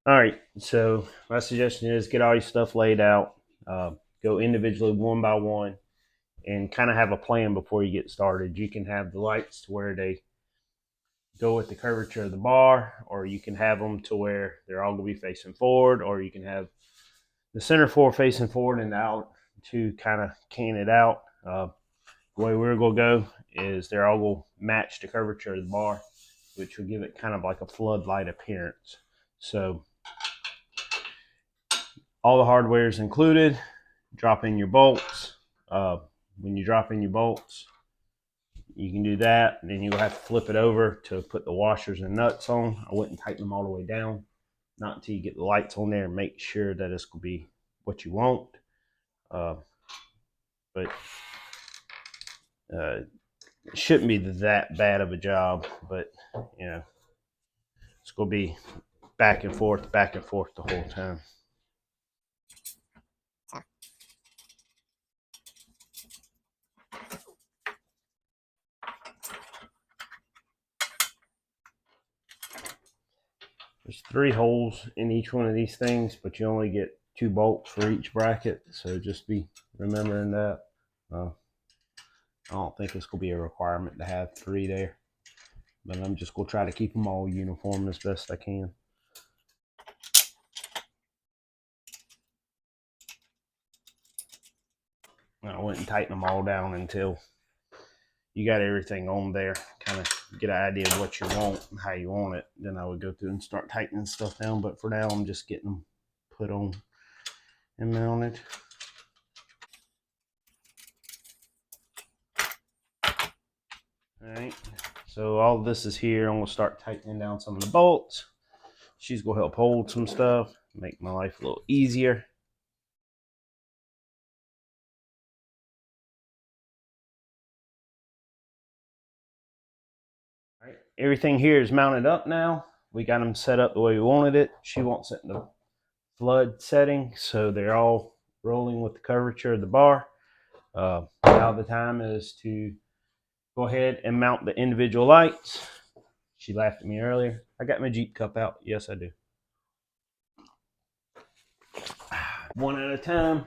All right, so my suggestion is get all your stuff laid out. Go individually one by one and kind of have a plan before you get started. You can have the lights to where they go with the curvature of the bar, or you can have them to where they're all going to be facing forward, or you can have the center four facing forward and out to kind of can it out. The way we're going to go is they're all going to match the curvature of the bar, which will give it kind of like a floodlight appearance. So all the hardware is included. Drop in your bolts. When you drop in your bolts, you can do that. And then you'll have to flip it over to put the washers and nuts on. I wouldn't tighten them all the way down. Not until you get the lights on there and make sure that it's going to be what you want. Uh, but it shouldn't be that bad of a job. But, you know, it's going to be back and forth the whole time. There's 3 holes in each one of these things, but you only get 2 bolts for each bracket. So just be remembering that. I don't think it's going to be a requirement to have 3 there, but I'm just going to try to keep them all uniform as best I can. I wouldn't tighten them all down until you got everything on there, kind of get an idea of what you want and how you want it. Then I would go through and start tightening stuff down. But for now, I'm just getting them put on and mounted. All right, so all of this is here. I'm gonna start tightening down some of the bolts. She's gonna help hold some stuff, make my life a little easier. All right, everything here is mounted up now. We got them set up the way we wanted it. She wants it in the flood setting, so they're all rolling with the curvature of the bar. Now the time is to go ahead and mount the individual lights. She laughed at me earlier. I got my Jeep cup out. Yes, I do. One at a time.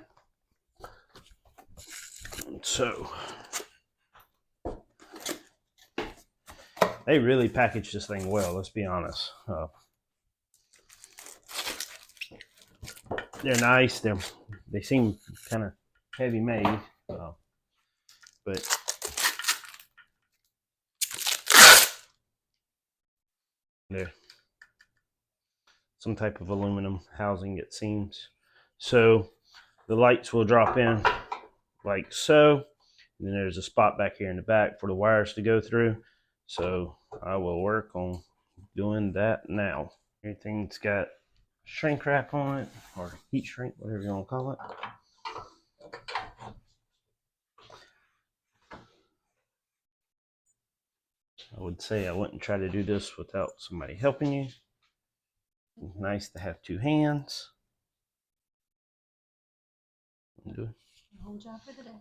So they really packaged this thing well. Let's be honest. They're nice. They seem kind of heavy made, but they're some type of aluminum housing, it seems. So the lights will drop in like so. And then there's a spot back here in the back for the wires to go through. So I will work on doing that now. Everything's got shrink wrap on it, or heat shrink, whatever you want to call it. I would say I wouldn't try to do this without somebody helping you. It's nice to have 2 hands. Whole job for the day.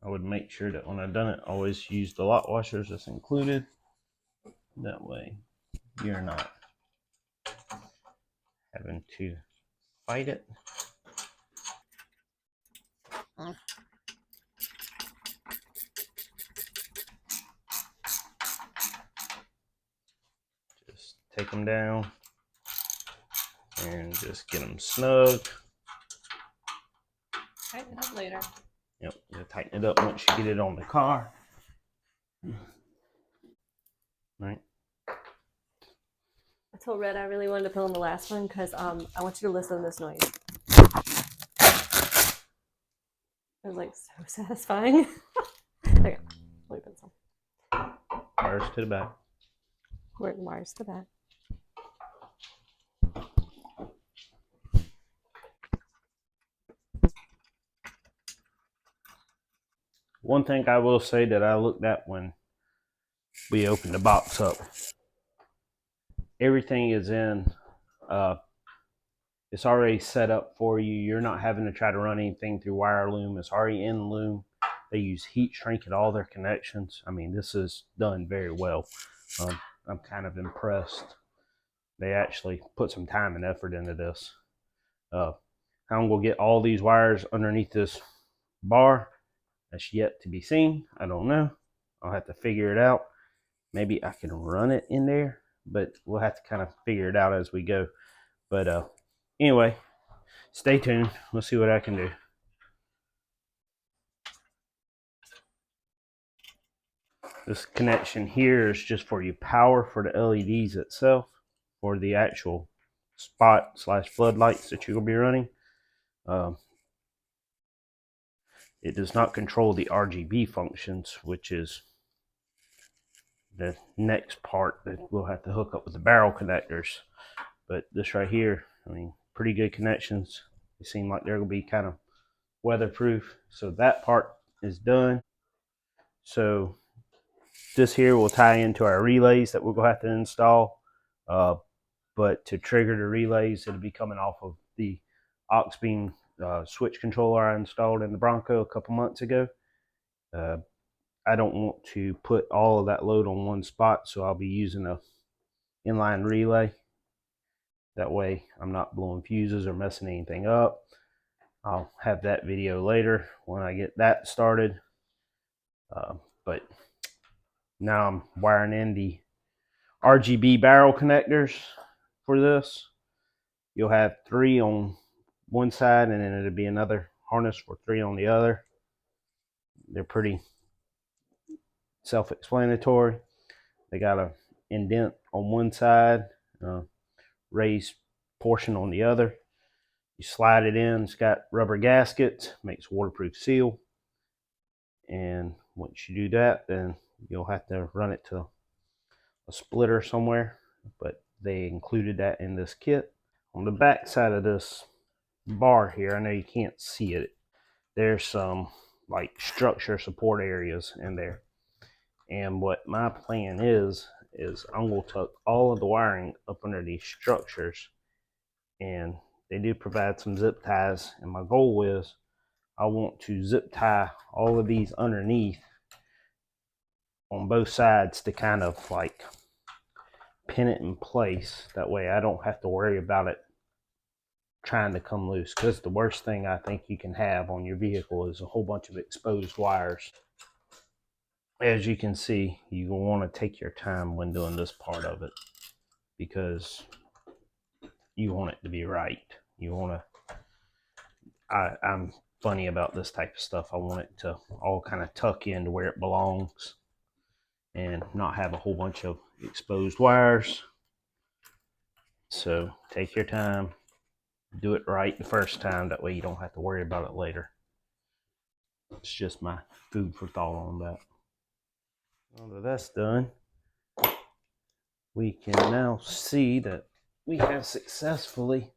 I would make sure that when I've done it, always use the lot washers that's included. That way you're not having to fight it. Just take them down and just get them snug. Tighten it up later. Yep, you tighten it up once you get it on the car. Right. I told Red I really wanted to film the last one because I want you to listen to this noise. It was like so satisfying. Okay, let me pencil. Wires to the back. Wires to the back. One thing I will say that I looked at when we opened the box up, everything is in, it's already set up for you. You're not having to try to run anything through wire loom. It's already in loom. They use heat shrink at all their connections. I mean, this is done very well. I'm kind of impressed. They actually put some time and effort into this. How I'm going to get all these wires underneath this bar, that's yet to be seen. I don't know. I'll have to figure it out. Maybe I can run it in there, but we'll have to kind of figure it out as we go. But anyway, stay tuned. Let's see what I can do. This connection here is just for your power for the LEDs itself, for the actual spot / floodlights that you're going to be running. It does not control the RGB functions, which is the next part that we'll have to hook up with the barrel connectors. But this right here, I mean, pretty good connections. They seem like they're going to be kind of weatherproof. So that part is done. So this here will tie into our relays that we're going to have to install. But to trigger the relays, it'll be coming off of the aux beam switch controller I installed in the Bronco a couple months ago. I don't want to put all of that load on one spot, so I'll be using a inline relay. That way I'm not blowing fuses or messing anything up. I'll have that video later when I get that started. But now I'm wiring in the RGB barrel connectors for this. You'll have 3 on one side, and then it'll be another harness for 3 on the other. They're pretty self-explanatory. They got a indent on one side, raised portion on the other. You slide it in. It's got rubber gaskets, makes waterproof seal. And once you do that, then you'll have to run it to a splitter somewhere, but they included that in this kit. On the back side of this bar here, I know you can't see it, there's some like structure support areas in there. And what my plan is I'm going to tuck all of the wiring up under these structures, and they do provide some zip ties, and my goal is I want to zip tie all of these underneath on both sides to kind of like pin it in place. That way I don't have to worry about it trying to come loose, because the worst thing I think you can have on your vehicle is a whole bunch of exposed wires. As you can see, you want to take your time when doing this part of it, because you want it to be right. You want to, I'm funny about this type of stuff. I want it to all kind of tuck into where it belongs and not have a whole bunch of exposed wires. So take your time, do it right the first time, that way you don't have to worry about it later. It's just my food for thought on that. Now that that's done, we can now see that we have successfully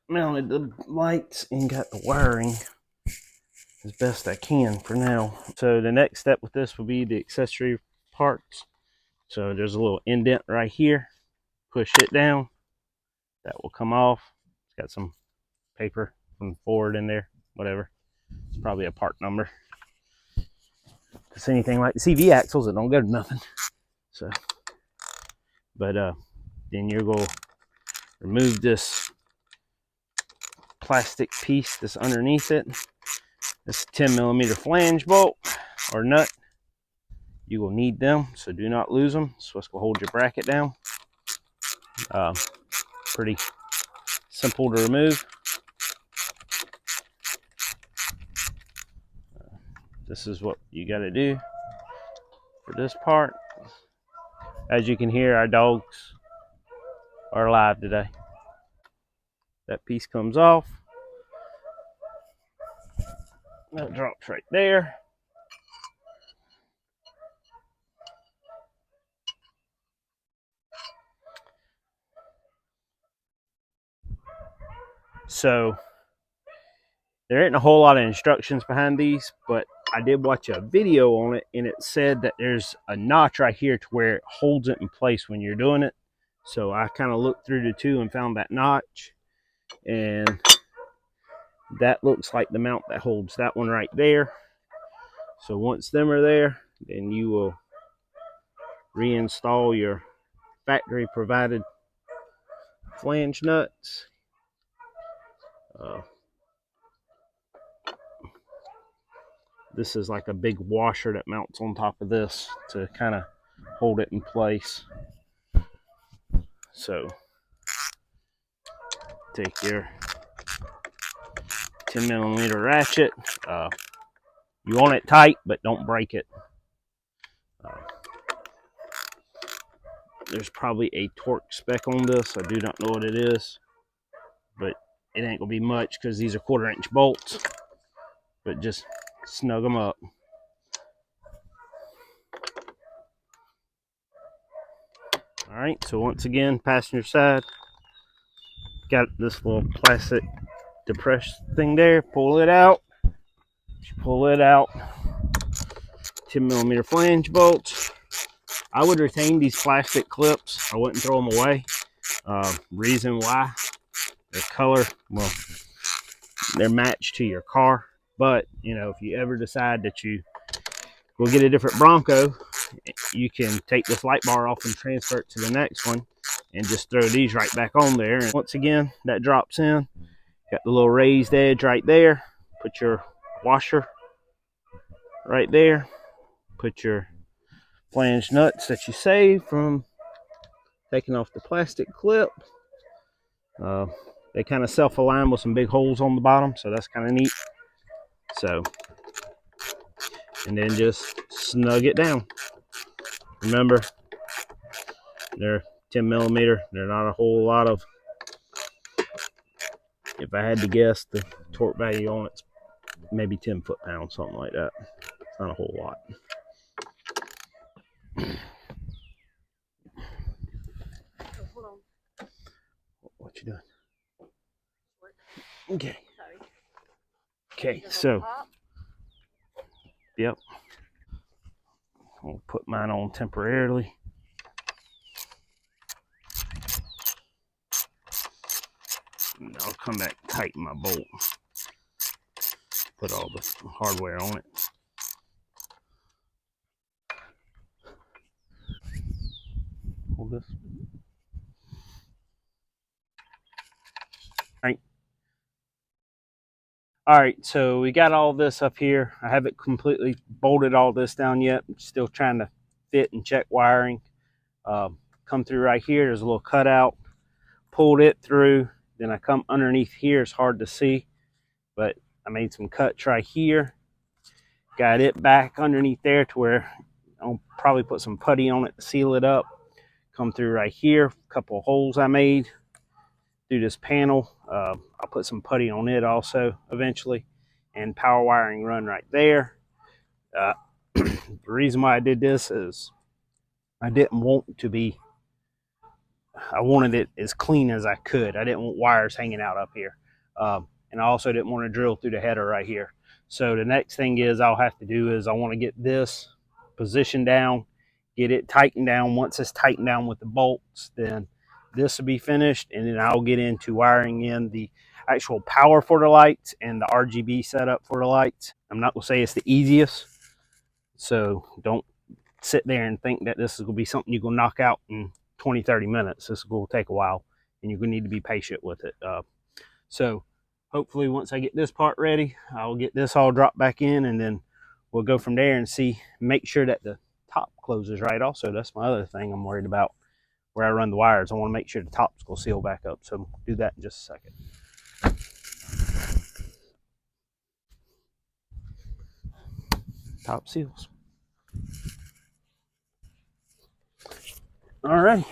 mounted the lights and got the wiring as best I can for now. So the next step with this will be the accessory parts. So there's a little indent right here. Push it down, that will come off. It's got some paper from Ford in there, whatever. It's probably a part number. If it's anything like the CV axles, it don't go to nothing. So, but then you're going to remove this plastic piece that's underneath it. This 10mm flange bolt or nut. You will need them, so do not lose them. So what's going to hold your bracket down. Pretty simple to remove. This is what you got to do for this part. As you can hear, our dogs are alive today. That piece comes off. That drops right there. So there isn't a whole lot of instructions behind these, but I did watch a video on it, and it said that there's a notch right here to where it holds it in place when you're doing it. So I kind of looked through the two and found that notch, and that looks like the mount that holds that one right there. So once them are there, then you will reinstall your factory provided flange nuts. This is like a big washer that mounts on top of this to kind of hold it in place. So take your 10mm ratchet. You want it tight, but don't break it. There's probably a torque spec on this. I do not know what it is, but it ain't gonna be much because these are 1/4" bolts. But just snug them up. All right, so once again, passenger side, got this little plastic depressed thing there. Pull it out. Pull it out. 10mm flange bolts. I would retain these plastic clips. I wouldn't throw them away. Reason why, their color, well, they're matched to your car. But, you know, if you ever decide that you go get a different Bronco, you can take this light bar off and transfer it to the next one and just throw these right back on there. And once again, that drops in. Got the little raised edge right there. Put your washer right there. Put your flange nuts that you saved from taking off the plastic clip. They kind of self-align with some big holes on the bottom, so that's kind of neat. So, and then just snug it down. Remember, they're 10mm. They're not a whole lot of, if I had to guess, the torque value on it's maybe 10 foot-pounds, something like that. It's not a whole lot. Hold on. What you doing? Okay. Okay, so, yep. I'll put mine on temporarily. And I'll come back and tighten my bolt. Put all the hardware on it. Hold this. All right, so we got all this up here. I haven't completely bolted all this down yet. I'm still trying to fit and check wiring. Come through right here, there's a little cutout. Pulled it through, then I come underneath here. It's hard to see, but I made some cuts right here. Got it back underneath there to where I'll probably put some putty on it to seal it up. Come through right here, a couple of holes I made through this panel. I'll put some putty on it also eventually, and power wiring run right there. The reason why I did this is I didn't want to be, I wanted it as clean as I could. I didn't want wires hanging out up here. And I also didn't want to drill through the header right here. So the next thing is I'll have to do is I want to get this positioned down, get it tightened down. Once it's tightened down with the bolts, then this will be finished, and then I'll get into wiring in the actual power for the lights and the RGB setup for the lights. I'm not gonna say it's the easiest, so don't sit there and think that this is gonna be something you're gonna knock out in 20-30 minutes. This is gonna take a while, and you're gonna need to be patient with it. So hopefully once I get this part ready, I'll get this all dropped back in, and then we'll go from there and see, make sure that the top closes right. Also, that's my other thing I'm worried about. Where I run the wires, I want to make sure the top's going to seal back up. So we'll do that in just a second. Top seals. All right.